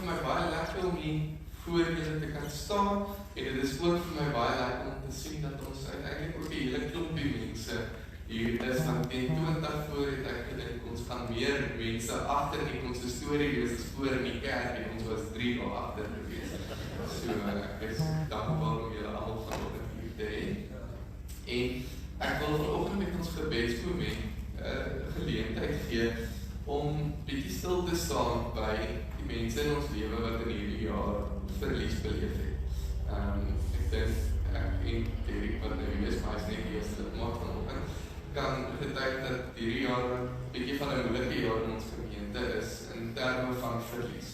vir my baie lekker om hier voor julle te kan staan, en dit is ook vir my baie lekker om te sien dat ons uiteindelik ook 'n hele klompie mense hier is, want teen 20 voor het ek gedink, ons gaan meer mense agter die ons storie wees as voor in die kerk, en ons was 3 dae agter gewees. So, ek is dankbaar om julle almal vanoggend hier te hê. En ek wil vanoggend met ons gebedsmoment geleentheid gee om bietjie stil te staan by die mense in ons lewe wat in hierdie jaar verlies beleef het. Ek dink ek en Derek wat nou hier is, maar hy is net die eerste lidmaat vanoggend, kan getuig dat hierdie jaar bietjie van 'n moeilike jaar in ons gemeente is in terme van verlies.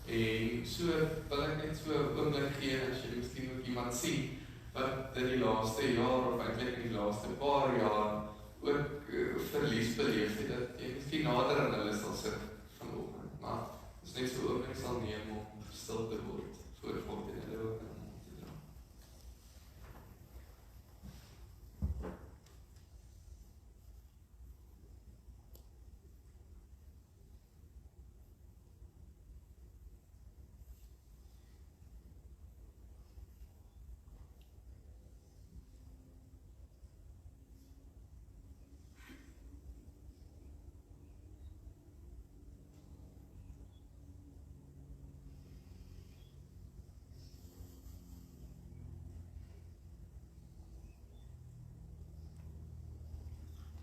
En so wil ek net so 'n oomblik gee as jy miskien ook iemand sien wat in die laaste jaar of eintlik in die laaste paar jaar ook verlies beleef het, dat jy miskien nader aan hulle sal sit vanoggend. Maar ons net so oomblik sal neem om stil te word voor God en hulle ook aan hom te dra.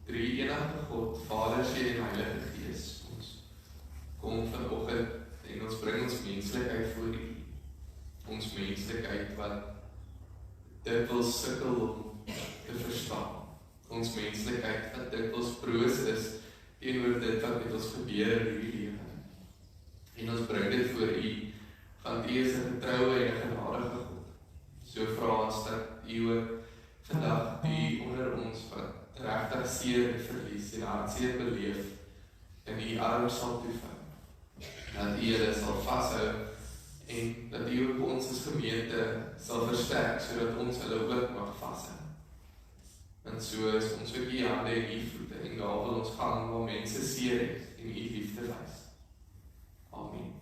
Drie enige God, Vader, Seun en Heilige Gees, ons kom vanoggend en ons bring ons menslikheid voor U. Ons menslikheid wat dikwels sukkel om te verstaan. Ons menslikheid wat dikwels broos is teenoor dit wat met ons gebeur in hierdie lewe. En ons bring dit voor U, want U is 'n getroue en 'n genadige God. So vra ons dat U ook vandag die onder ons wat regtig seer en verlies en hartseer beleef in U arms sal toevou. Dat U hulle sal vashou en dat U ook ons as gemeente sal versterk sodat ons hulle ook mag vashou. En so is ons ook U hande en U voete en daar wil ons gaan waar mense seer het en U liefde wys. Amen.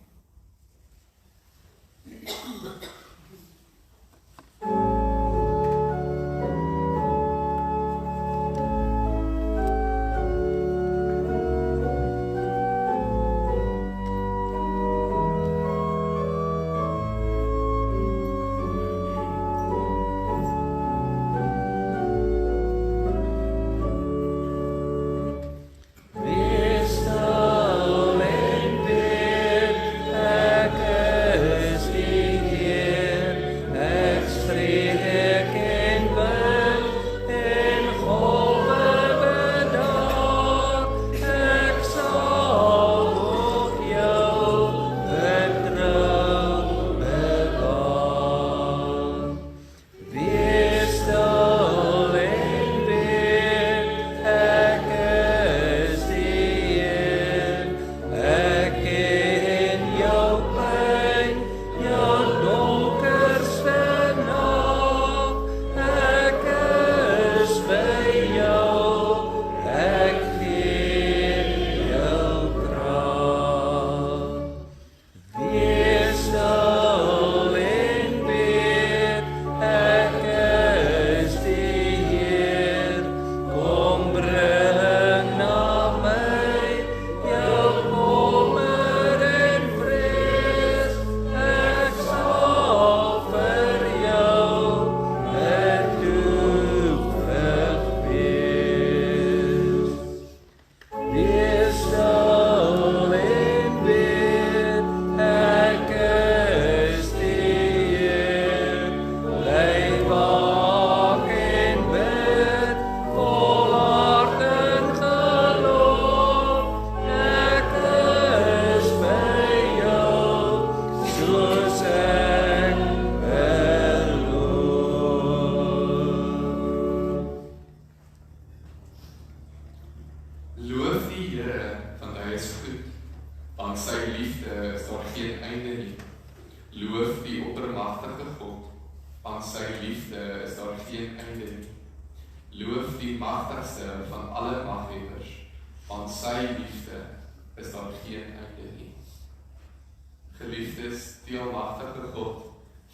Geliefdes, die almagtige God,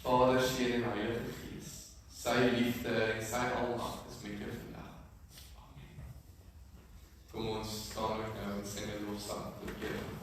Vader, Seun en Heilige Gees, sy liefde en sy almag is met jou vandag. Amen. Kom ons staan ook nou en sing 'n lofsang tot Here.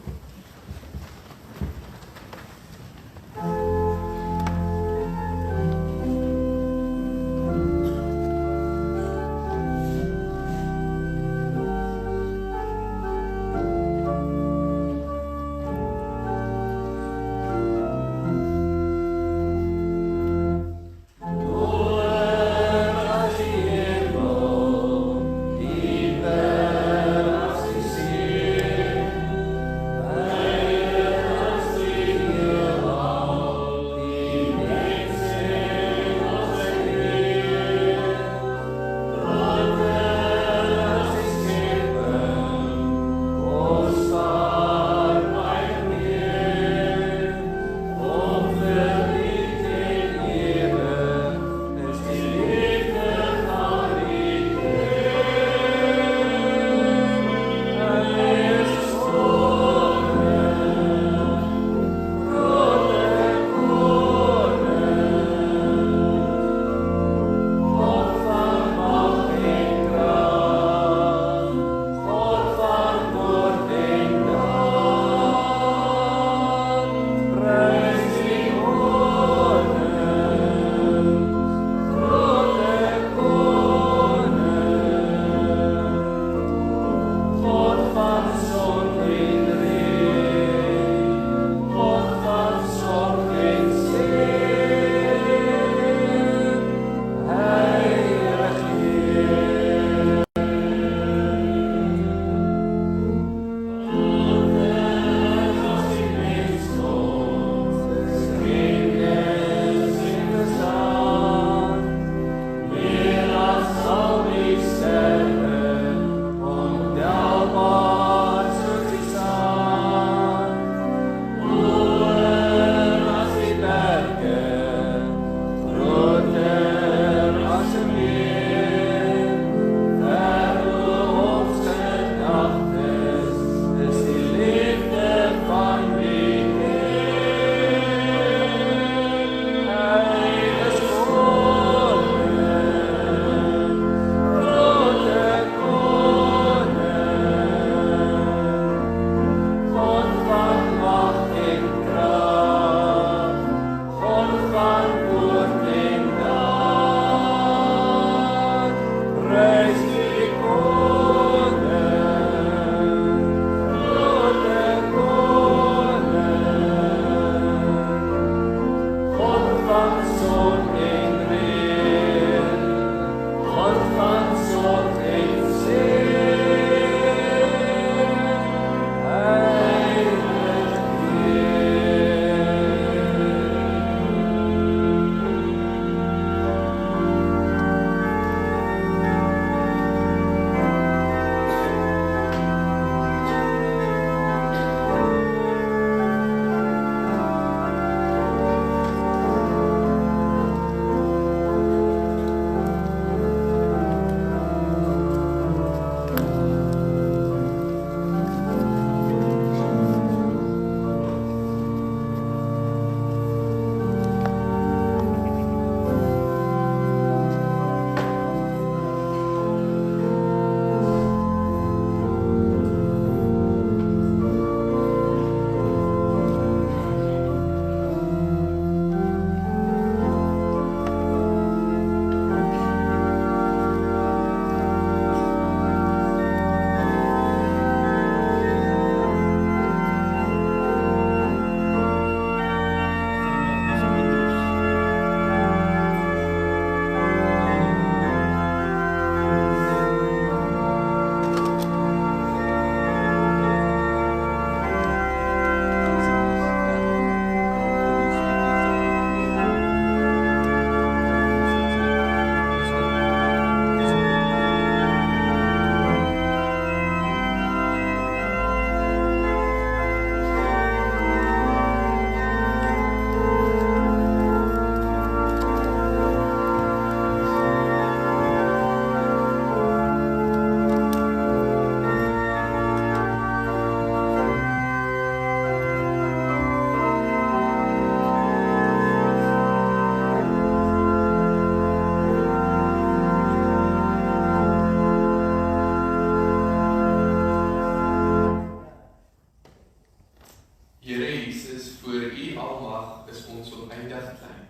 almag is ons oneindig klein.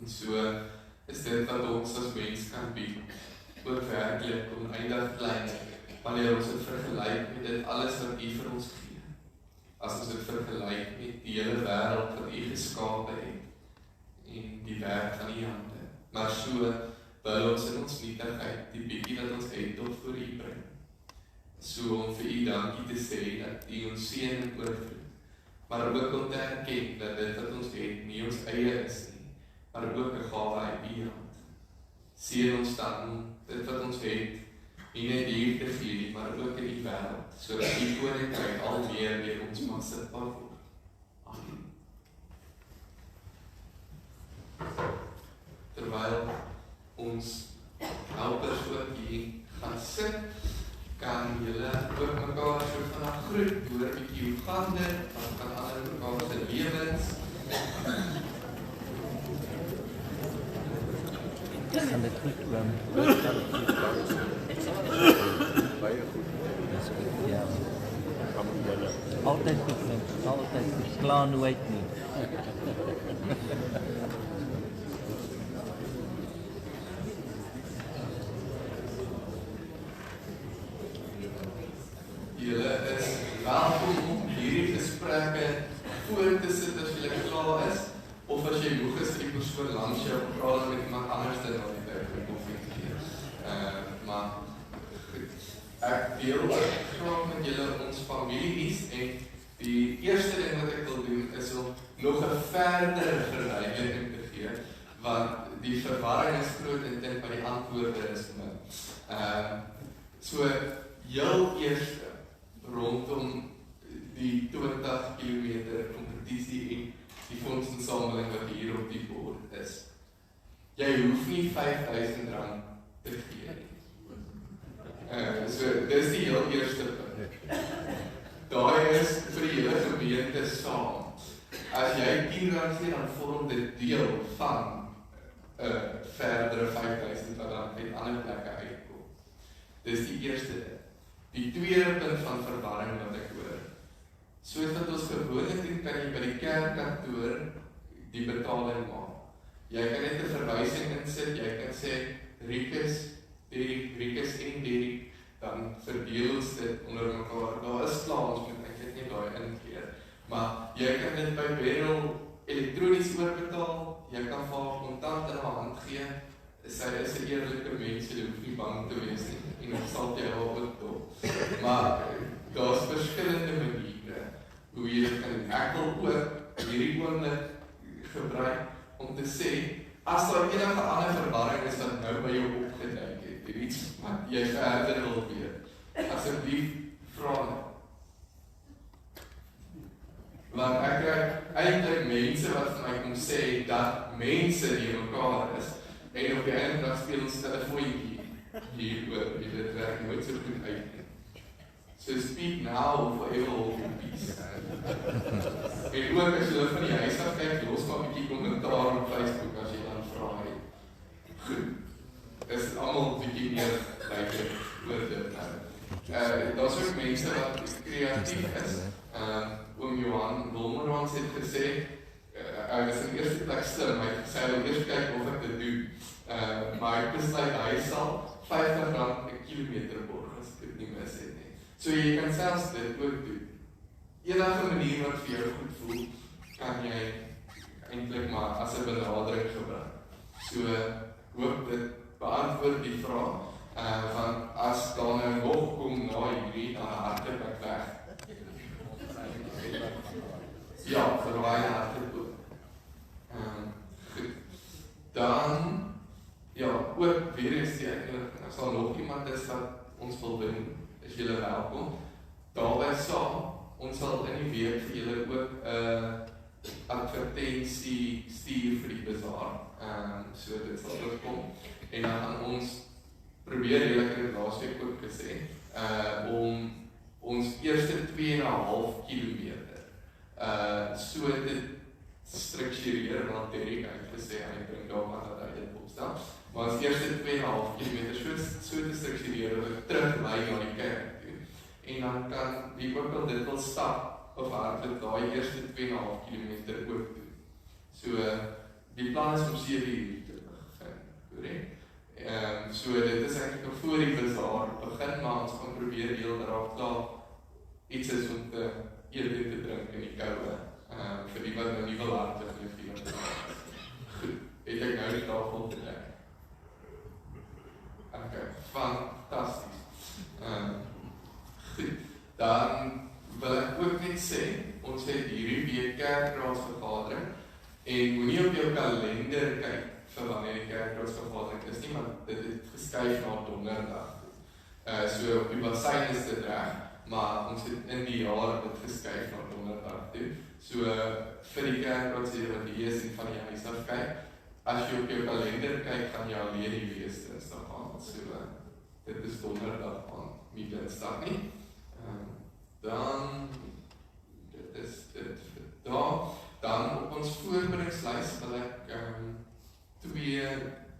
En so is dit wat ons as mens kan bied, ook werklik oneindig klein, wanneer ons dit vergelyk met dit alles wat U vir ons gee. As ons dit vergelyk met die hele wêreld wat U geskape het, en die werk van U hande. Maar so wil ons in ons nietigheid die bietjie wat ons het tot voor U bring. So om vir U dankie te sê dat U ons seën en oorvloed, maar ook om te erken dat dit wat ons het nie ons eie is nie, maar ook 'n gawe uit U hand. Seën ons dan dit wat ons het, nie net hier te gee nie, maar ook in die wêreld, sodat U koninkryk al meer deur ons mag sigbaar word. Amen. Terwyl ons helpers ook hier gaan sit, kan julle ook mekaar so vanaf groet, hoor 'n bietjie hoe gaan dit, wat gaan ander mekaar se lewens. Gaan dit goed, Baie goed. ja. Kan moet julle. Altyd goed, altyd goed. Klaar nooit nie. Julle is welkom om hierdie gesprekke voor te sit as julle klaar is, of as jy moeg is, die persoon langs jou praat met iemand anders dan al die tyd vir koffie te gee. Maar goed, ek deel graag met julle ons families en die eerste ding wat ek wil doen is om nog 'n verdere verduideliking te gee, want die verwarring is groot en dit by die antwoorde is min. So heel eerste rondom die 20 kilometer kompetisie en die fondsinsameling wat hier op die bord is. Jy hoef nie R5,000 te gee nie. So dis die heel eerste punt. Daai is vir die hele gemeente saam. As jy R10 gee, dan vorm dit deel van verdere R5,000 wat dan uit ander plekke uitkom. Dis die eerste ding. Die tweede punt van verwarring wat ek hoor. Soos wat ons gewoonlik doen, kan jy by die kerkkantoor die betaling maak. Jy kan net 'n verwysing insit, jy kan sê Rikus en Derek, dan verdeel ons dit onder mekaar. Daar is klaar, ons moet eintlik nie daai inkeer. Maar jy kan dit by Beryl elektronies oorbetaal, jy kan vir haar kontant in haar hand gee. Sy is 'n eerlike mens, jy hoef nie bang te wees nie, en ons sal jy haar betaal. Maar daar's verskillende maniere hoe jy dit kan doen. Ek wil ook hierdie oomblik gebruik om te sê, as daar enige ander verwarring is wat nou by jou opgeduik het, iets wat jy verder wil weet, asseblief vra my. Want ek kry eintlik mense wat vir my kom sê dat mense die mekaar is, en op die einde dag speel ons 'n voetjie hieroor, dit werk nooit so goed uit nie. So speak now or forever hold your peace. En ook as jy van die huis af kyk, los maar 'n bietjie kommentaar op Facebook as jy dan vra het. Goed, is almal 'n bietjie meer like oor dit nou. Daar's ook mense wat kreatief is. Oom Johan Wilmerans het gesê, hy was in die eerste plek slim, hy het gesê, hy wil eers kyk of ek dit doen. Maar ek besluit, hy sal R50 'n kilometer borg, as ek dit nie mis het nie. So jy kan selfs dit ook doen. Enige manier wat vir jou goed voel, kan jy eintlik maar as 'n benadering gebruik. So hoop dit beantwoord die vraag, want as daar nou nog kom na hierdie, dan hardloop ek weg. Ja, vir baie hardloop ook. Goed. Dan, ja, ook weer eens die eigenlijk, as daar nog iemand is wat ons wil doen, is julle welkom. Daarby saam, ons sal in die week vir julle ook advertensie stuur vir die bazaar. So dit sal ook kom. En dan gaan ons probeer, julle het dit laas week ook gesê, om ons eerste 2,5 kilometer so dit struktureer, want Derek het gesê, hy bring daarvan dat hy dit opstel, maar ons eerste 2,5 kilometer so te struktureer, dat ek terugwaai na die kerk toe, en dan kan wie ook al dit wil stap, of hardloop daai eerste 2,5 kilometer ook doen. plan is om 7 uur te begin, korrek? So dit is eintlik nog voor die bazaar begin, maar ons gaan probeer heel daarop klaar iets is om te eet en te drink in die koue, vir die wat nou nie wil hardloop nie, vir die wat goed, het ek nou die tafel te dek. Ok, fantasties. Goed, dan wil ek ook net sê, ons het hierdie week kerkraadsvergadering, en moenie op jou kalender kyk vir wanneer die kerkraadsvergadering is nie, want dit het geskuif na donderdag. So op die basyn is dit reg, maar ons het in die jaar dit geskuif na donderdag toe. So vir die kerkraadslede wat hier is en van die huis af kyk, as jy op jou kalender kyk, gaan jy alleen die wees dinsdag aan. So dit is donderdag aan, nie dinsdag nie. Dan, dit is dit vir daar. Dan op ons voorbereidingslys wil ek 2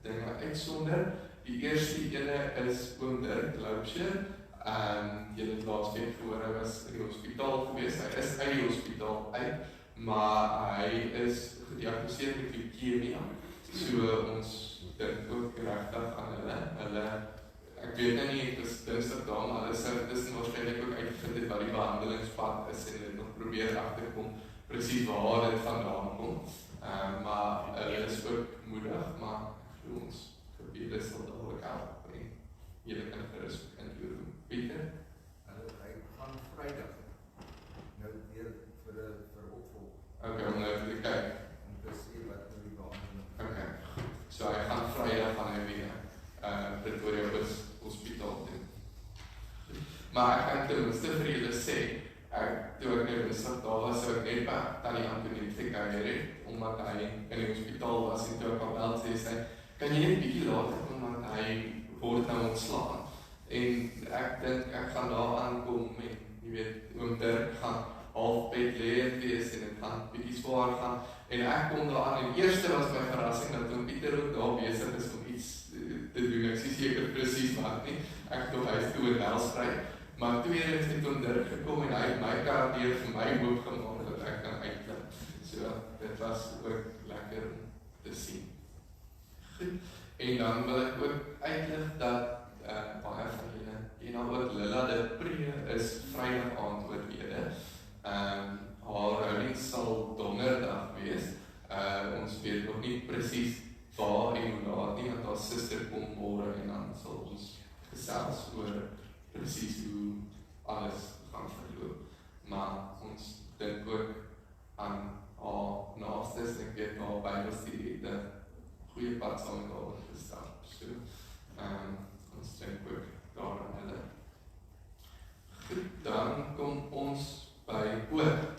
dinge uitsonder. Die eerste ene is Oom Dirk Loubser. Julle het laas week voor hy was in die hospitaal gewees. Hy is uit die hospitaal uit, maar hy is gediagnoseer met leukemie. So ons dink ook regtig aan hulle. Ek weet nou nie, het is dinsdag daar, maar hulle sê dit is waarskynlik ook uitgevind het wat die behandelingspad is en dit nog probeer agterkom presies waar dit vandaan kom. Maar hulle is ook moedig, maar vir ons gebede sal dadelik help. Julle kan gerus inloop. Pieter? Hy gaan Vrydag nou weer vir opvolg. Ok, om nou te kyk. Om te sê wat nou die behandeling. Ok, so hy gaan Vrydag van hy weer Pretoria Hospitaal doen. Maar ek kan ten minste vir julle sê, toe ek nou dinsdag daar was, sou ek net by Tannie Antoinette gekuier het, omdat hy in die hospitaal was en toe ek al bel sê, kan jy net bietjie later kom, want hy word nou ontslaan. En ek dink ek gaan daar aankom en jy weet, Oom Dirk gaan half bed leer wees en het gaan bietjie swaar gaan. En ek kom daar aan en eerste was my verrassing dat Oom Pieter ook daar besig is om iets te doen. Ek sê seker presies wat nie. Ek het nog huis toe in Welsvry. Maar tweedens het Oom Dirk gekom en hy het my kar deur vir my oopgemaak dat ek kan uitklim. So dit was ook lekker om te sien. Goed. En dan wil ek ook uitlig dat baie van julle, en dan ook Lilla de Pre is Vrydag aand oorlede. Haar houding sal donderdag wees. Ons weet nog nie presies waar en hoe laat nie, want haar suster kom môre en dan sal ons gesels oor presies hoe alles gaan verloop. Maar ons dink ook aan haar naastes, ek weet waar Bybelstudie het 'n goeie pad saam met haar gestap. So, ons dink ook daaraan hulle. Goed, dan kom ons by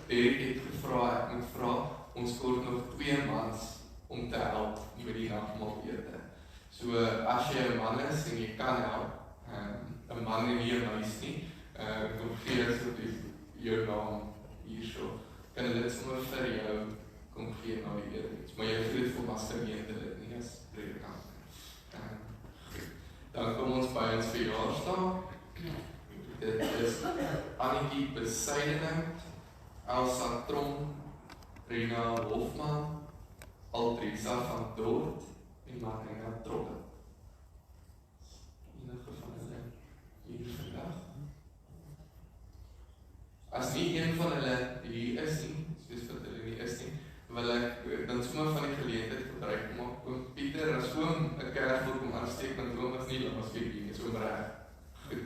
Derek het gevra, ek moet vra, ons kort nog 2 mans om te help met die nagmaalete. So as jy 'n man is en jy kan help, 'n man en nie 'n meisie nie, kom gee asseblief jou naam hierso. Kan hulle dit sommer vir jou kom gee na die Here. Maar jy gee dit vir maskermeente dit nie as predikant. Dan kom ons by ons verjaarsdag. Dit is Annetjie Besuidening, Elsa Trom, Rina Hofman, Aldrisa van Dort en Marina Trokke. Enige van hulle hier vandag? As nie een van hulle hier is nie, soos wat hulle nie is nie, wil ek dan sommer van die geleentheid gebruik maak. Oom Pieter, as oom 'n kersboom kom aansteek, want oom was nie laas week hier, is oom reg. Goed.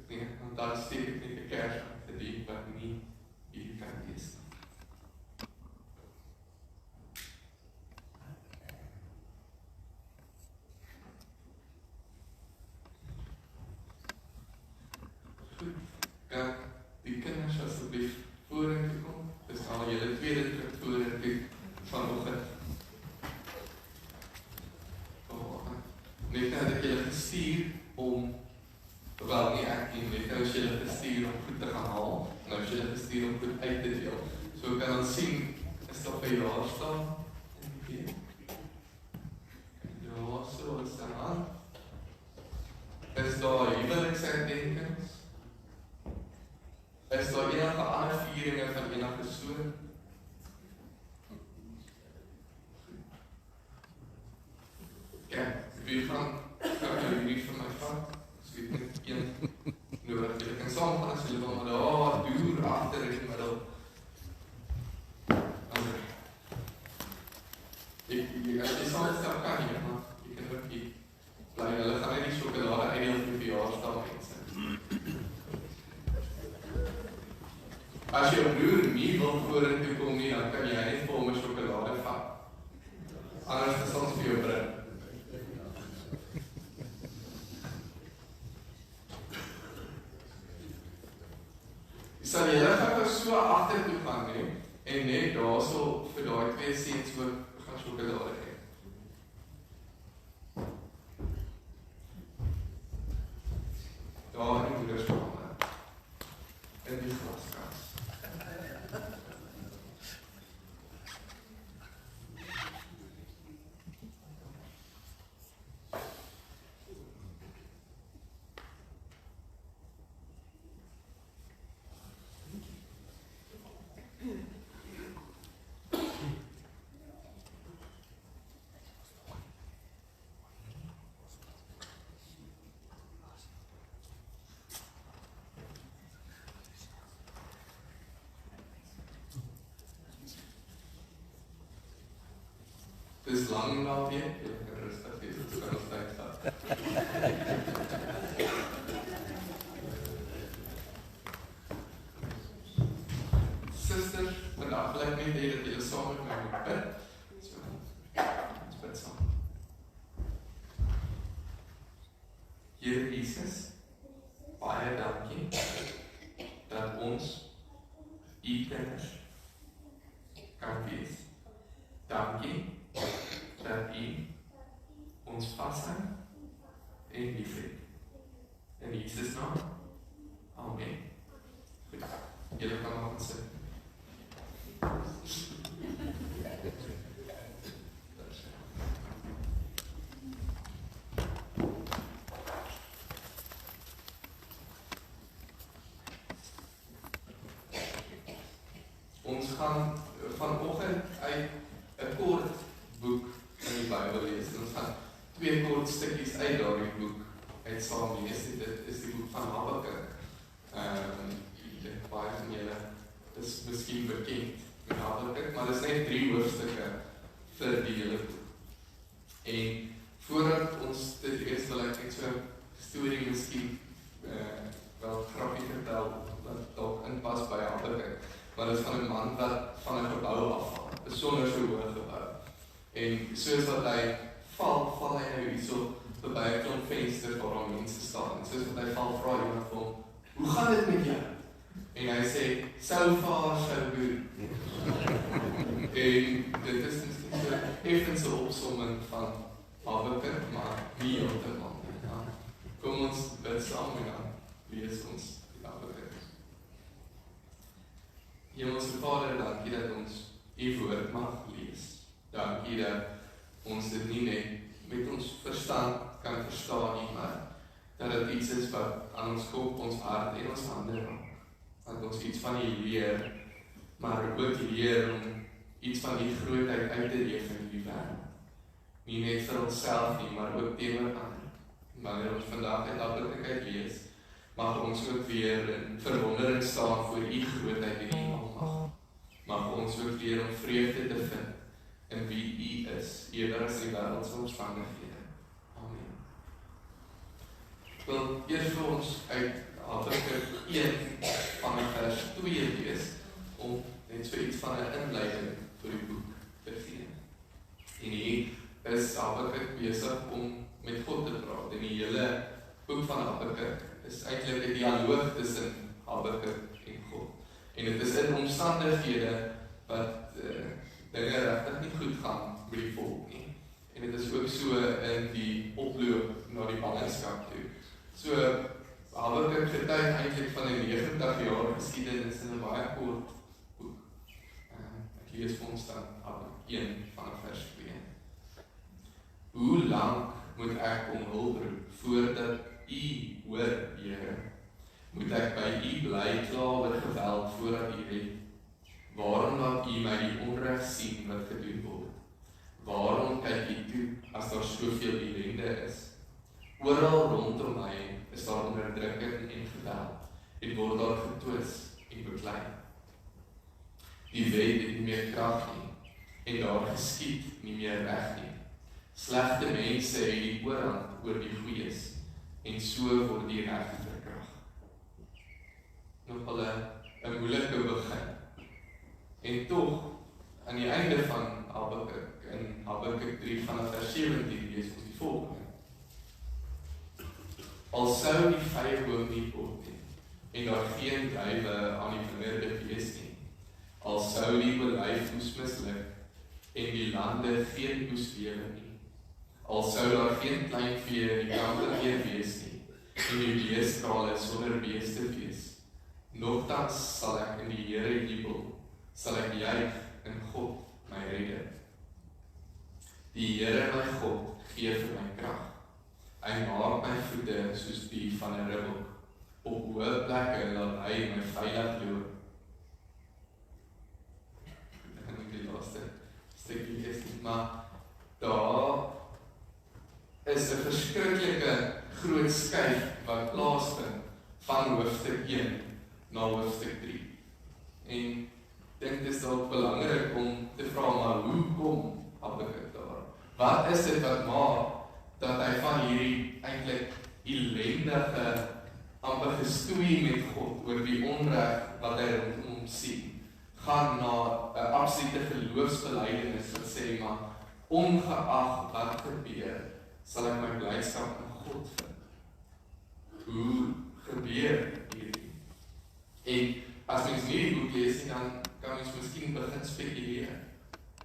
Nee, want dan steek ek net 'n kers vir die wat nie hier kan wees nie. Goed. Kan die kinders asseblief vorentoe kom? Dis al julle tweede trip vorentoe vanoggend. Net nou dat julle gestuur om, wel nie ek nie, net nou is julle gestuur om goed te gaan haal, nou is julle gestuur om goed uit te deel. So kan ons sien, is daar verjaarsdag? Ja, so is daar. Is daar huweliksuitdenkings? Is daar enige ander vieringe van enige soort? wie gaan hierdie vir my vat? So ek net een nodig. Julle kan saam gaan as julle wil, maar daar deur agter in die middel. Ek sal stel kan hier, maar jy kan ook nie bly. Hulle gaan net die sjokolade eindeel vir die verjaarsdag mense. As jou broer nie wil vorentoe kom nie, dan kan jy net vir hom 'n sjokolade vat. Anders sal ons vir jou bring. Sal jy gaan so agtertoe gaan nie, en net daarso vir daai 2 seuns ook gaan sjokolade hê. Daar in die moederskamer, in die glaskas. Dis lang na weer, jy kan rustig wees, dit kan ons tyd vat. Susters, vandag wil ek net hê dat julle saam met my moet bid. So, ons bid saam. Here Jesus, baie dankie dat ons u kinders kan wees. Dankie dat u ons vashou en liefhet. In Jesus naam. Amen. Goed. Julle kan maar sit. Ons gaan vanoggend uit 'n kort boek in die Bybel lees. Ons gaan 2 kort stukkies uit daardie boek uit saam lees. Dit is die boek van Habakuk. Baie van julle is miskien bekend met Habakuk, maar dit is net 3 hoofstukke vir die hele boek. En voordat ons dit eers wil ek net so 'n storie miskien wel grappie vertel wat dalk inpas by Habakuk. Maar dit is van 'n man wat van 'n gebou afval, 'n sonder so hoë gebou. En soos wat hy val hy nou hierso by 'n klomp venster waar daar mense staan. En soos wat hy val, vra iemand vir hom, "Hoe gaan dit met jou?" En hy sê, "So far, so good." En dit is miskien so effense opsomming van Habakuk, maar nie heeltemal nie. Ja. Kom ons bid saam en dan lees ons die Habakuk. Hemelse Vader, dankie dat ons u woord mag lees. Dankie dat ons dit nie net met ons verstand kan verstaan nie, maar dat dit iets is wat aan ons kop, ons hart en ons hande raak. Dat ons iets van u leer, maar ook leer om iets van die grootheid uit te leef in die wêreld. Nie net vir onsself nie, maar ook teenoor ander. Wanneer ons vandag uit Habakuk lees, mag ons ook weer in verwondering staan voor u grootheid en u almag. Mag ons ook weer om vreugde te vind in wie u is, eerder as die wêreldse omstandighede. Amen. Ek wil eers vir ons uit Habakuk 1 van vers 2 lees, om net so iets van 'n inleiding vir die boek te gee. En hier is Habakuk besig om met God te praat. En die hele boek van Habakuk is eintlik 'n dialoog tussen Habakuk en God. En dit is in omstandighede wat dinge regtig nie goed gaan met die volk nie. En dit is ook so in die oploop na die ballingskap toe. So Habakuk getuig eintlik van 'n 90 jaar geskiedenis in 'n baie kort boek. Ek lees vir ons dan Habakuk 1 van vers 2. Hoe lank moet ek om hulp roep voordat u hoor, Here? Moet ek by u bly kla oor geweld voordat u red? Waarom laat u my die onreg sien wat gedoen word? Waarom kyk u toe as daar soveel ellende is? Oral rondom my is daar onderdrukking en geweld. En word daar getwis en beklei. Die wet het nie meer krag nie, en daar geskied nie meer reg nie. Slegte mense het die oorhand oor die goeies, en so word die reg verkrag. Nog al 'n moeilike begin. En tog, aan die einde van Habakuk, in Habakuk 3 vanaf vers 17 lees ons die volgende. Al sou die vyeboom nie pot nie, en daar geen druiwe aan die wingerde wees nie, al sou die olyfoes misluk, en die lande geen oes lewe nie, al sou daar geen kleinvee in die kampe meer wees nie, en die beestrale sonder beeste wees, nogtans sal ek in die Here jubel, sal ek juig in God my redder. Die Here my God gee vir my krag. Hy maak my voete soos die van 'n ribbok. Op hoë plekke laat hy my veilig loop. Ek gaan die laaste stukkie lees, maar daar is 'n verskriklike groot skuif wat plaasvind van hoofstuk 1 na hoofstuk 3. En dink dit is dalk belangrik om te vra, maar hoe kom Habakuk daar? Wat is dit wat maak dat hy van hierdie eintlik ellendige, amper gestoei met God oor die onreg wat hy rondom sien, gaan na 'n absolute geloofsbelijdenis wat sê, maar ongeag wat gebeur, sal ek my blydskap in God vind. Hoe gebeur hierdie? En as mens nie die boek lees nie, dan kan mens miskien begin spekuleer.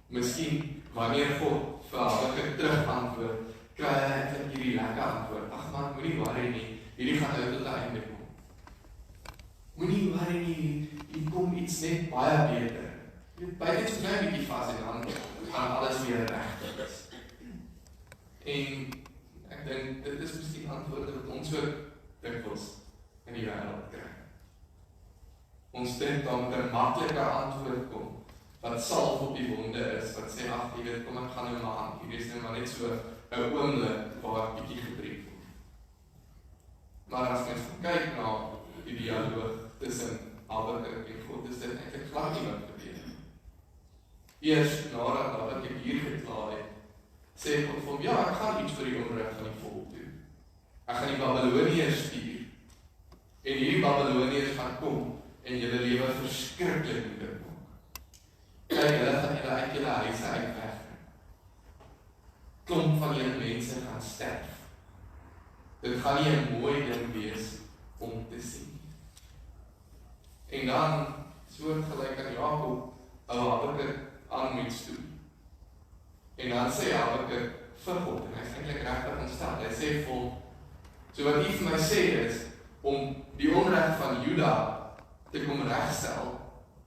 Miskien, wanneer God vir Habakuk terug antwoord, kry hy eintlik hierdie lekker antwoord. Ag man, moenie worry nie, hierdie gaan nou tot 'n einde kom. Moenie worry nie, hier kom iets net baie beter. Jy byt net so klein bietjie vas en dan gaan alles weer reg wees. En ek dink dit is miskien antwoorde wat ons ook dikwels in die wêreld kry. Ons dink dan met 'n maklike antwoord kom, wat salf op die wonde is, wat sê, ag, jy weet, kom ek gaan nou maar aan, hier is nou maar net so 'n oomblik waar ek bietjie gebreek word. Maar as mens kyk na die dialoog tussen Habakuk en God, is dit eintlik glad nie wat gebeur. Eers nadat Habakuk hier geklaar het, sê God vir hom, ja, ek gaan iets vir die onreg van die volk doen. Ek gaan die Babiloniërs stuur. En hierdie Babiloniërs gaan kom en julle lewe verskriklik moeilik maak. Kyk, hulle gaan julle uit julle huise uitweg. Klomp van julle mense gaan sterf. Dit gaan nie 'n mooi ding wees om te sien. En dan, soortgelyk aan Jakob, hou Habakuk aan met stoel. En dan sê Habakuk vir God, en hy is eintlik regtig ontstel. Hy sê vir hom, so wat hy vir my sê is, om die onreg van Juda te kom regstel,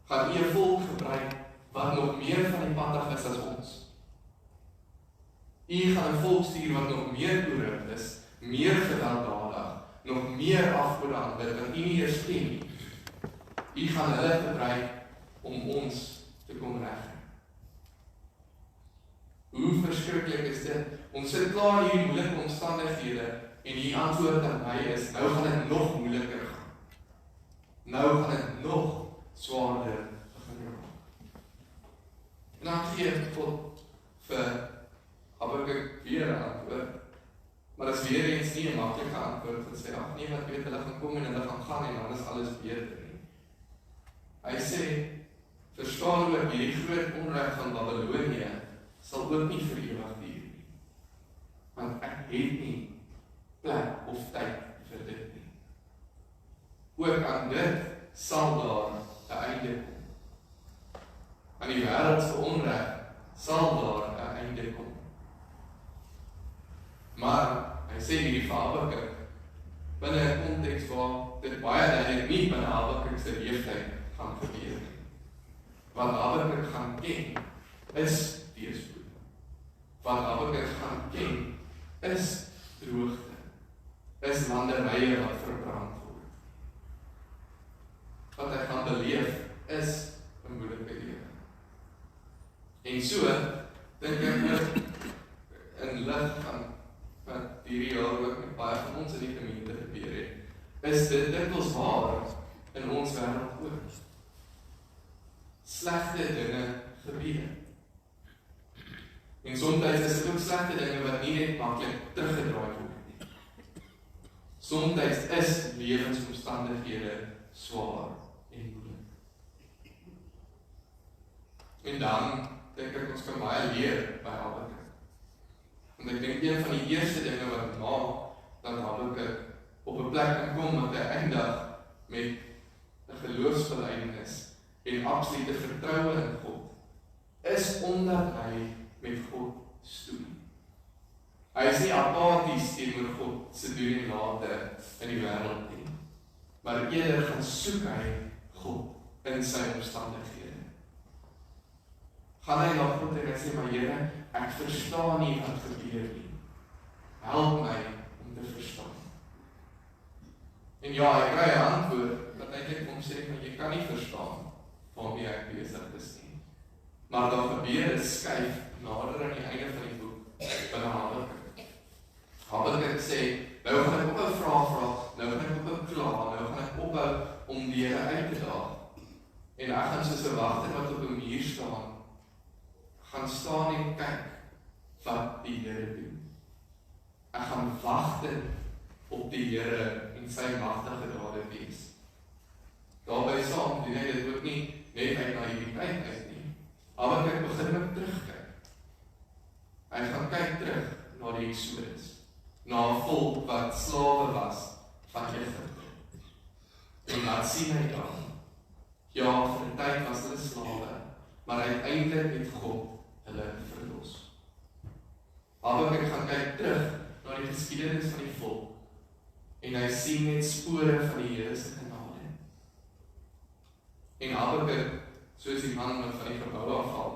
gaan U 'n volk gebruik wat nog meer van die pad af is as ons. U gaan 'n volk stuur wat nog meer korrup is, meer gewelddadig, nog meer afgode aanbid wat U nie eers ken nie. U gaan hulle gebruik om ons te kom regkry. Hoe verskriklik is dit? Ons sit klaar in hierdie moeilike omstandighede en die antwoord aan my is, nou gaan dit nog moeiliker gaan. Nou gaan dit nog swaarder begin raak. En dan gee God vir Habakuk weer 'n antwoord. Maar dit is weer eens nie 'n maklike antwoord wat sê, ag nee, wat weet, hulle gaan kom en hulle gaan en dan is alles beter nie. Hy sê, verstaan ook, hierdie groot onreg van Babilonië sal ook nie vir ewig duur nie. Want ek het nie plek of tyd vir dit nie. Ook aan dit sal daar 'n einde kom. Aan die wêreldse onreg sal daar 'n einde kom. Maar hy sê hierdie vir Habakuk binne 'n konteks waar dit baie duidelik nie binne Habakuk se leeftyd gaan gebeur nie. Wat Habakuk gaan ken is teëspoed. Wat Habakuk gaan ken is droogte. Is landerye wat verbrand word. Wat hy gaan beleef is 'n moeilike lewe. En so dink ek ook in lig van wat hierdie jaar ook met baie van ons in die gemeente gebeur het, is dit dikwels waar in ons wêreld ook. Slegte dinge gebeur. En soms is dit ook slegte dinge wat nie net maklik teruggedraai word nie. Soms is lewensomstandighede swaar en moeilik. En dan dink ek ons kan baie leer by Habakuk. Want ek dink een van die eerste dinge wat maak dat Habakuk op 'n plek kan kom wat hy eindig met 'n geloofsbelijdenis en absolute vertroue in God, is omdat hy met God stoei. Hy is nie apaties teenoor God se doen en late in die wêreld nie, maar eerder gaan soek hy God in sy omstandighede. Gaan hy na God en hy sê, maar Here, ek verstaan nie wat gebeur nie. Help my om te verstaan. En ja, hy kry 'n antwoord wat eintlik hom sê, maar jy kan nie verstaan waarmee ek besig is nie. Maar daar gebeur 'n skuif nader aan die einde van die boek binne Habakuk. Habakuk sê, nou gaan ek ophou vra, nou gaan ek ophou kla, nou gaan ek ophou om die Here uit te daag. En ek gaan soos 'n wagter wat op 'n muur gaan staan en kyk wat die Here doen. Ek gaan wagte op die Here en sy magtige dade wees. Daarby saam doen hy dit ook nie net uit naïwiteit uit nie. Habakuk begin met terugkyk. Hy gaan kyk terug na die Exodus, na 'n volk wat slawe was van Egipte. En wat sien hy dan? Ja, vir 'n tyd was hulle slawe, maar uiteindelik het God hulle verlos. Habakuk gaan kyk terug na die geskiedenis van die volk en hy sien net spore van die Here se genade. En Habakuk, soos die man wat van die gebou afval,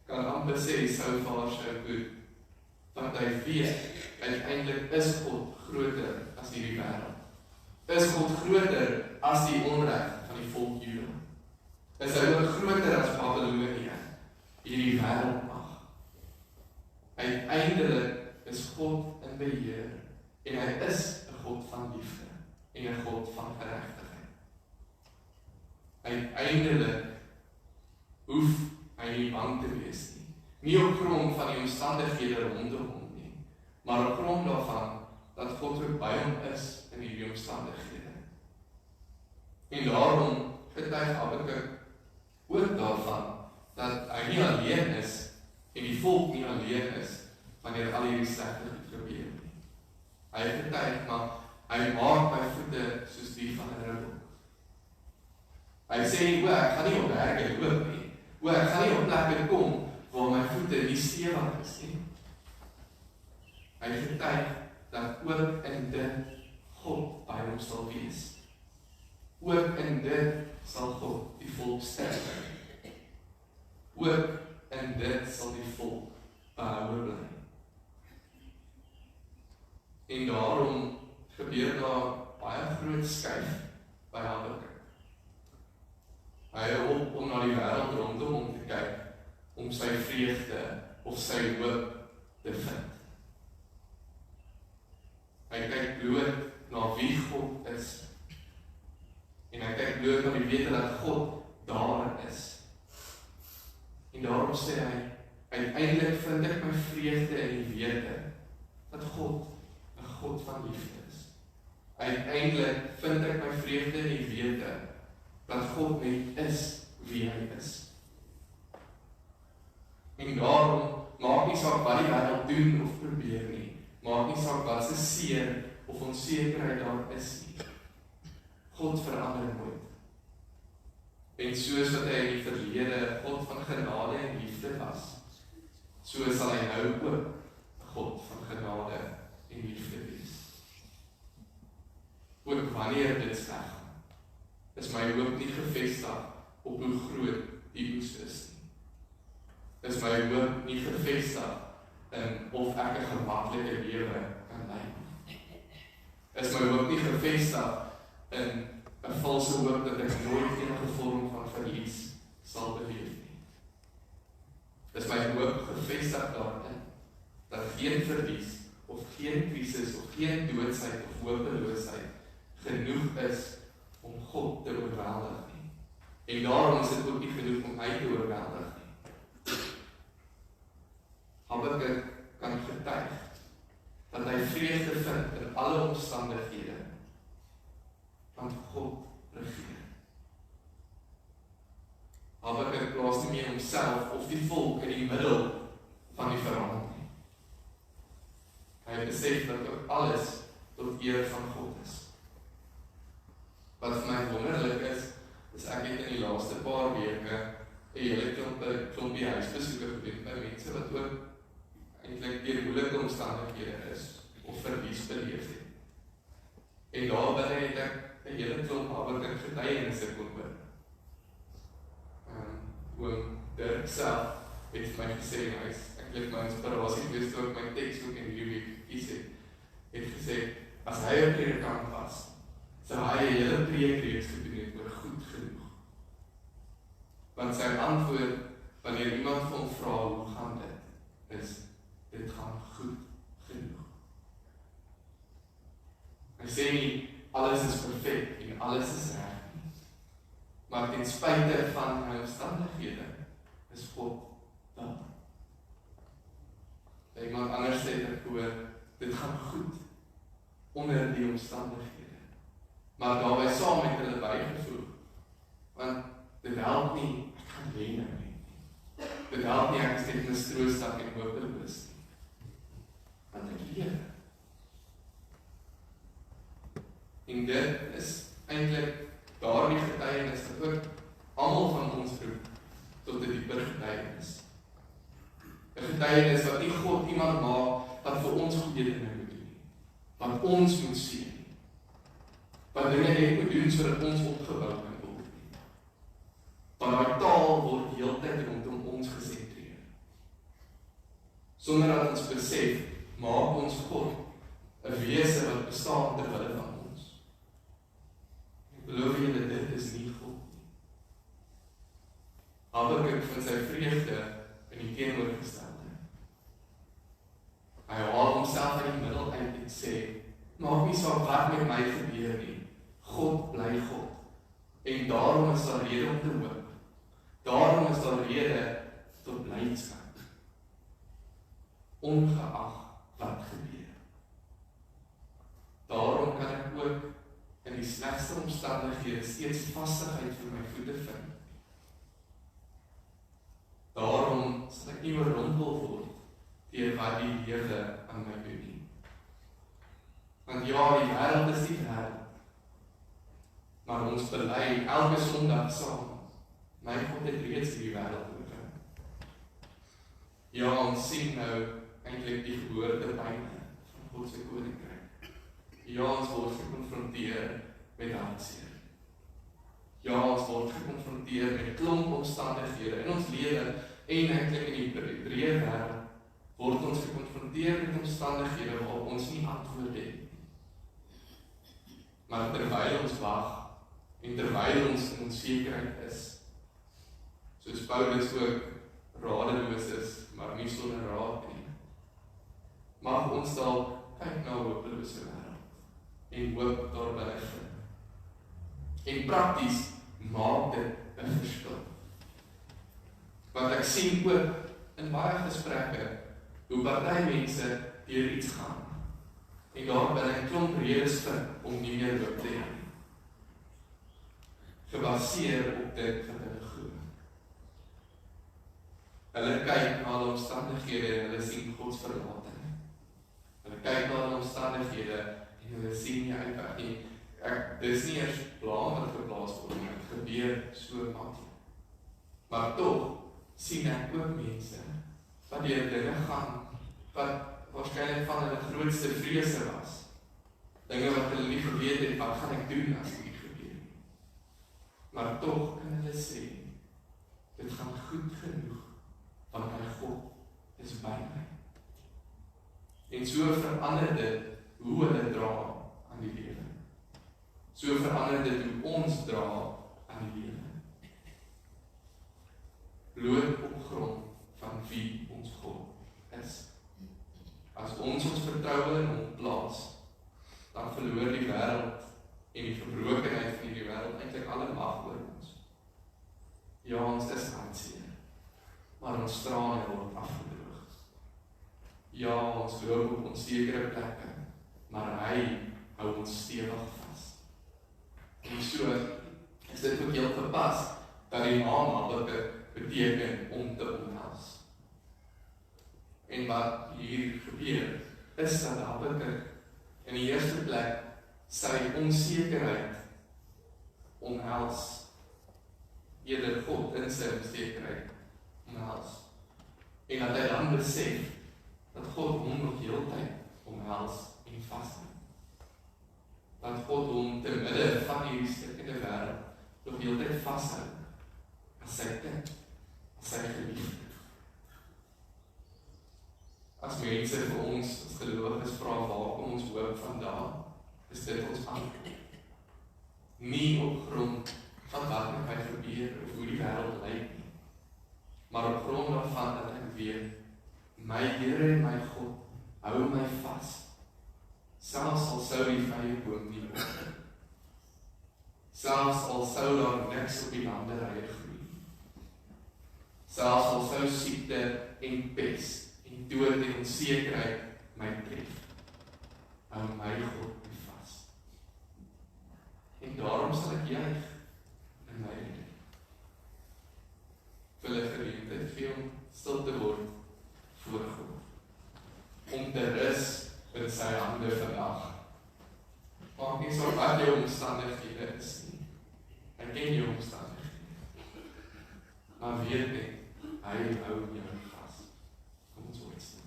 kan amper sê so far so good, want hy weet uiteindelik is God groter as hierdie wêreld. Is God groter as die onreg van die volk Juda? Is hy ook groter as Babilonië, hierdie wêreldmag? Uiteindelik is God in beheer en hy is 'n God van liefde en 'n God van geregtigheid. Uiteindelik hoef hy nie bang te wees nie. Nie op grond van die omstandighede rondom hom nie, maar op grond daarvan dat God ook by hom is in hierdie omstandighede. En daarom getuig Habakuk ook daarvan dat hy nie alleen is en die volk nie alleen is wanneer al hierdie slegte goed gebeur nie. Hy getuig, maar hy maak my voete soos die van 'n ribbel. Hy sê, ek gaan nie op berge loop nie. Ek gaan nie op plekke kom waar my voete nie stewig is nie. Hy getuig dat ook in dit God by hom sal wees. Ook in dit sal God die volk sterk. Ook in dit sal die volk behoue bly. En daarom gebeur daar baie groot skuif by Habakuk. Hy hoop om na die wêreld rondom hom te kyk, om sy vreugde of sy hoop te vind. Hy kyk bloot na wie God is. En hy kyk bloot na die wete dat God daar is. En daarom sê hy, uiteindelik vind ek my vreugde in die wete dat God 'n God van liefde is. Uiteindelik vind ek my vreugde in die wete dat God net is wie hy is. En daarom maak nie saak wat die wêreld doen of probeer nie, maak nie saak wat se seer of onsekerheid daar is nie. God verander nooit. En soos wat hy in die verlede God van genade en liefde was, so sal hy nou ook 'n God van genade en liefde wees. Ook wanneer dit sleg gaan, is my hoop nie gefestig op hoe groot die oes is nie. Is my hoop nie gefestig in of ek 'n gemaklike lewe kan lei nie. Is my hoop nie gefestig in 'n valse hoop dat ek nooit enige vorm van verlies sal beleef nie. Is my hoop gefestig daarin dat geen verlies of geen krisis of geen doodsheid of hopeloosheid genoeg is om God te oorweldig nie. En daarom is dit ook nie genoeg om hy te oorweldig nie. Habakuk kan getuig dat hy vreugde vind in alle omstandighede, want God regeer. Habakuk plaas nie meer homself of die volk in die middel van die verhaal nie. Hy besef dat ook alles tot eer van God is. Wat vir my wonderlik is ek het in die laaste paar weke 'n hele klompie huisbesoeke gedoen by mense wat ook eintlik deur moeilike omstandighede is of verlies beleef het. En daar binne het ek 'n hele klomp Habakuk getuienisse kon hoor. Oom Dirk self het vir my gesê, hy is eintlik my inspirasie gewees toe ek my teks ook in hierdie week gekies het gesê, as hy 'n predikant was, sou hy 'n hele preekreeks gedoen het oor goed genoeg. Want sy antwoord, wanneer iemand vir hom vra, hoe gaan dit, is, dit gaan goed genoeg. Hy sê nie, alles is perfek en alles is reg nie. Maar ten spyte van my omstandighede, is God daar. Iemand anders sê dat hoor, dit gaan goed onder die omstandighede. Maar daarbij saam met hulle bygevoeg. Want dit help nie, ek gaan lê nou nie. Dit help nie, ek is net mistroostig en hopeloos nie. Want ek leef. En dit is eintlik daardie getuienis wat ook almal van ons roep tot 'n dieper getuienis. 'n Getuienis wat nie God iemand maak wat vir ons goeie dinge moet doen nie. Wat ons moet sien. Wat dinge net moet doen sodat ons opgebou kan word. Want daai taal word heeltyd rondom ons gesentreer. Sonder dat ons besef, maak ons God 'n wese wat bestaan ter wille van ons. Ek beloof julle, dit is nie God nie. Habakuk vind sy vreugde in die teenoorgestelde. Hy haal homself uit die middel uit en sê, maak nie saak wat met my gebeur nie, God bly God. En daarom is daar rede om te hoop. Daarom is daar rede tot blydskap. Ongeag wat gebeur. Daarom kan ek ook in die slegste omstandighede steeds vastigheid vir my voete vind. Daarom sal ek nie oorrompel word deur wat die lewe aan my doen nie. Want ja, die wêreld is die wêreld. Maar ons bely elke Sondag saam. My God het reeds die wêreld oorwin. Ja, ons sien nou eintlik die geboortepyne van God se koninkryk. Ja, ons word gekonfronteer met hartseer. Ja, ons word gekonfronteer met klomp omstandighede in ons lewe en eintlik in die breë wêreld word ons gekonfronteer met omstandighede waarop ons nie antwoord het. Maar terwyl ons wag en terwyl ons in onsekerheid is, soos Paulus ook radeloos is, maar nie sonder raad nie, mag ons dalk kyk na 'n hopelose wêreld en hoop daarbinne vind. En prakties maak dit 'n verskil. Want ek sien ook in baie gesprekke hoe party mense deur iets gaan en daarbinne 'n klomp redes vind om nie meer hoop te hê. Gebaseer op dit wat hulle glo. Hulle kyk na hulle omstandighede en hulle sien God se verlating. Hulle kyk na hulle omstandighede en hulle sien nie uitweg nie. Dis nie eers blame wat geplaas word nie, dit gebeur so maklik. Maar tog sien ek ook mense wat deur dinge gaan wat waarskynlik van hulle grootste vrese was. Dinge wat hulle nie geweet het wat gaan ek doen as dit gebeur nie. Maar tog kan hulle sê, dit gaan goed genoeg, want my God is by my. En so verander dit hoe hulle dra aan die lewe. So verander dit hoe ons dra aan die lewe. Bloot op grond van wie ons God is. As ons vertrou vertroue in hom plaas, dan verloor die wêreld en die gebrokenheid van hierdie wêreld eintlik alle mag oor ons. Ja, ons is hartseer, maar ons trane word afgedroog. Ja, ons loop op onsekere plekke, maar hy hou ons stewig vas. En so is dit ook heel gepas dat die naam Habakuk beteken om te omhels. En wat hier gebeur, is dat Habakuk in die eerste plek sy onsekerheid omhels, eerder God in sy onsekerheid omhels. En dat hy dan besef dat God hom nog heeltyd omhels en vashou. Dat God hom te midde van hierdie stikkende wêreld nog heeltyd vashou as sy kind, as sy geliefde. As mense vir ons as gelowiges vra waar kom ons hoop vandaan, is dit ons antwoord. Nie op grond van wat met my gebeur of hoe die wêreld lyk nie, maar op grond daarvan dat ek weet, my Here en my God hou my vas, selfs al sou die vrye boom nie word, selfs al sou daar niks op die landerye groei, selfs al sou siekte en pes en dood en onsekerheid my tref, hou my God my vas. En daarom sal ek juig in my lewe. Wil ek geleentheid gee om stil te word voor God, om te rus in sy hande vandag. Maak nie saak wat jou omstandighede is nie. Hy ken jou omstandighede. Maar weet net, hy hou jou vas. Kom ons hoor stil.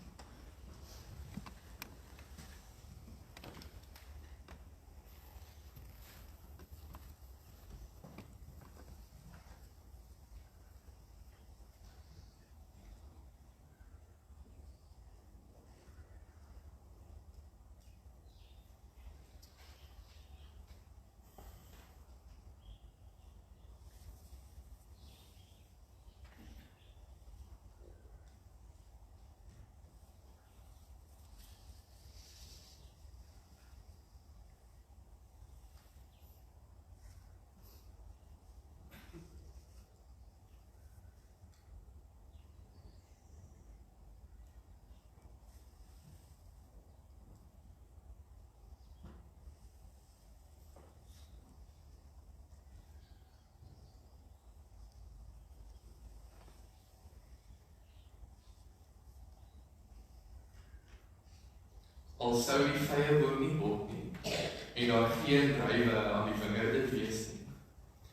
Al sou die vrye boom nie op nie, en daar geen druiwe aan die wingerde wees nie,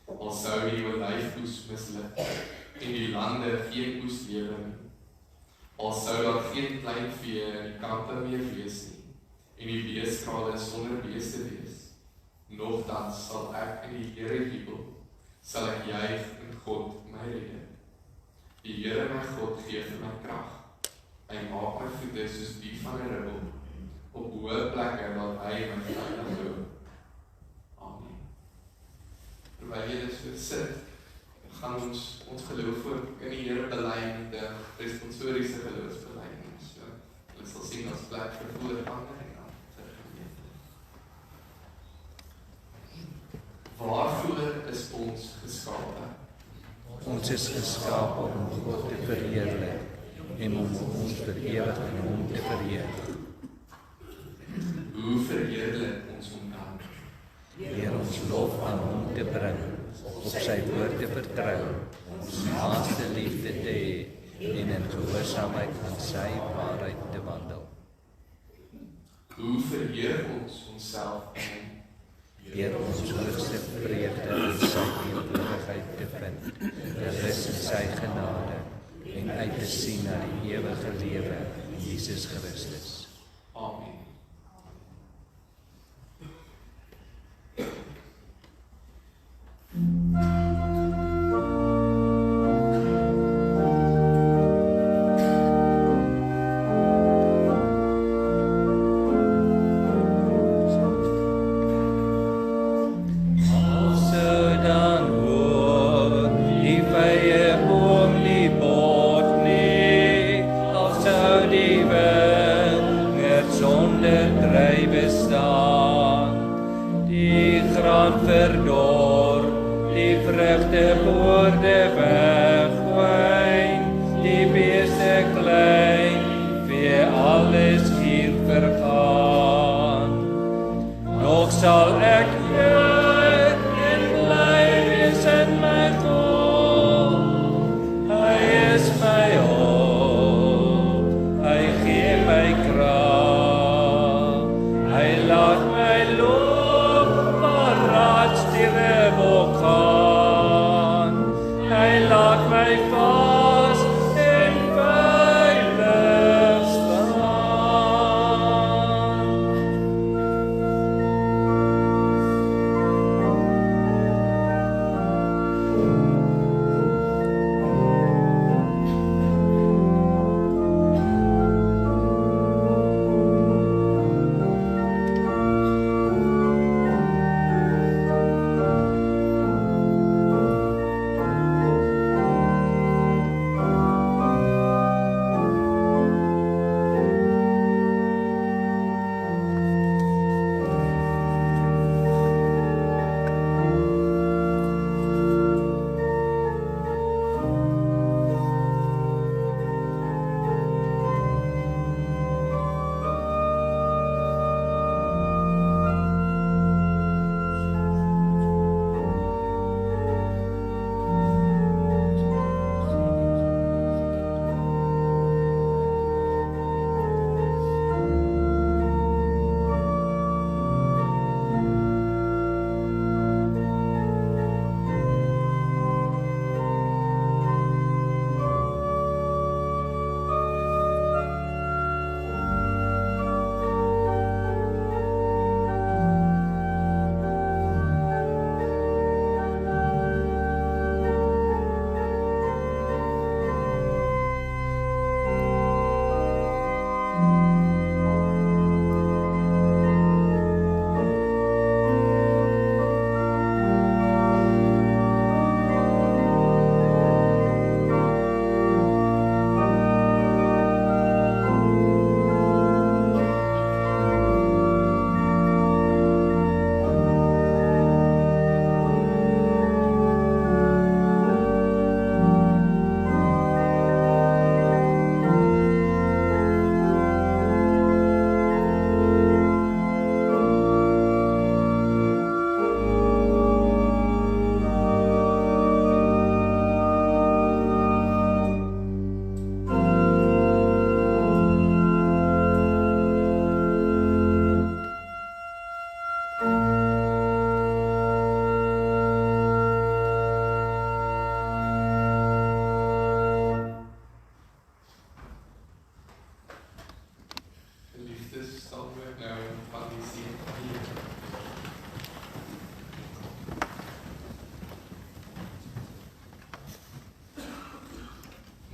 al sou die olyfoes misluk, en die lande geen oes lewer nie, al sou daar geen kleinvee in die kampe meer wees nie, en die beeskrale sonder beeste wees, nogtans sal ek in die Here jubel, sal ek juig in God my redder. Die Here my God gee vir my krag, hy maak my voete soos die van 'n ribbel, op hoë plekke wat hy my veilig hou. Amen. Terwyl jy dit so sit, gaan ons geloof ook in die Here bely met 'n responsoriese geloofsbelydenis. So, ons sal sien as plek vir voorvandering aan vir gemeente. Waarvoor is ons geskape? Ons is geskape om God te verheerlik en om ons vir ewig in hom te verheerlik. Hoe verheerlik ons hom dan? Deur ons lof aan hom te bring, op sy woord te vertrou, ons naaste liefde te hê en in gehoorsaamheid aan sy waarheid te wandel. Hoe verheer ons onsself in hom? Deur ons hoogste vreugde in sy teenwoordigheid te vind, te rus in sy genade en uit te sien na die ewige lewe in Jesus Christus. Amen. Son onder drywe staan. Die graan verdor, die vrugteboorde wegwyn, die beeste klein, vee alles hier vergaan. Nog sal ek juig en bly wees in my God. Hy is my hoop, hy gee my krag. Hy laat my loop waar raadstiere wil gaan. Hy laat my vas en veilig staan.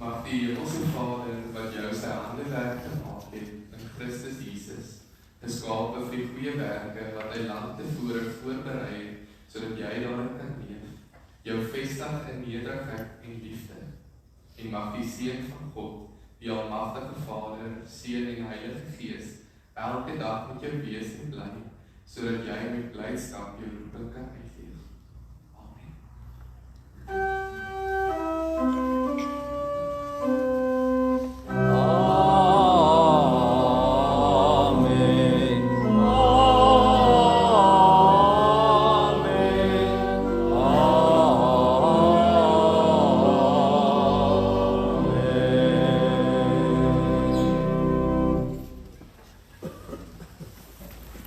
Mag die Hemelse Vader wat jou sy hande werk gemaak het in Christus Jesus, geskape vir die goeie werke wat hy land tevore voorberei het, sodat jy daarin kan leef, jou vestig in nederigheid en liefde. En mag die seën van God, die almagtige Vader, Seun en Heilige Gees, elke dag met jou wees en bly, sodat jy met blydskap jou roeping kan uitvoer.